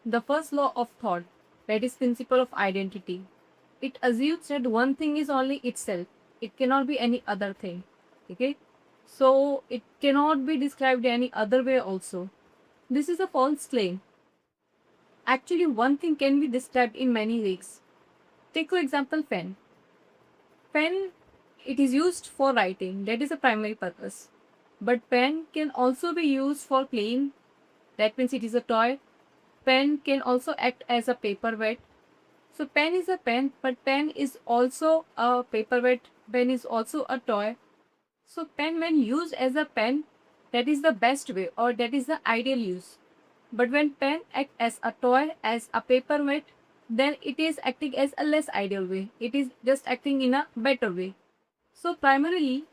The first law of thought, that is principle of identity. It assumes that one thing is only itself. It cannot be any other thing. Okay? So it cannot be described any other way also. This is a false claim. Actually, one thing can be described in many ways. Take for example pen. Pen, it is used for writing. That is a primary purpose. But pen can also be used for playing. That means it is a toy. Pen can also act as a paperweight. So pen is a pen, but pen is also a paperweight. Pen is also a toy. So pen when used as a pen, that is the best way or that is the ideal use. But when pen act as a toy, as a paperweight, then it is acting as a less ideal way. It is just acting in a better way. So primarily,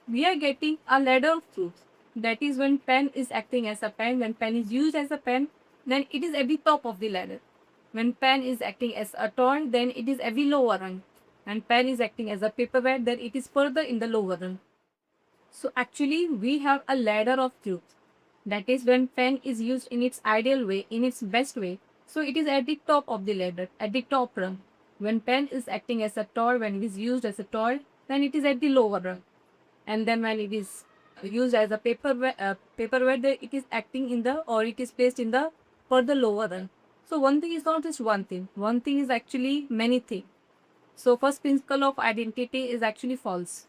we are getting a ladder of truth. That is when pen is acting as a pen, when pen is used as a pen, then it is at the top of the ladder. When pen is acting as a toy, then it is at the lower rung. And pen is acting as a paperweight, then it is further in the lower rung. So actually, we have a ladder of truth. That is when pen is used in its ideal way, in its best way. So it is at the top of the ladder, at the top rung. When pen is acting as a toy, when it is used as a toy, then it is at the lower rung. And then when it is used as a paperweight, then it is acting in the or it is placed in the further lower rung. So one thing is not just one thing. One thing is actually many things. So first principle of identity is actually false.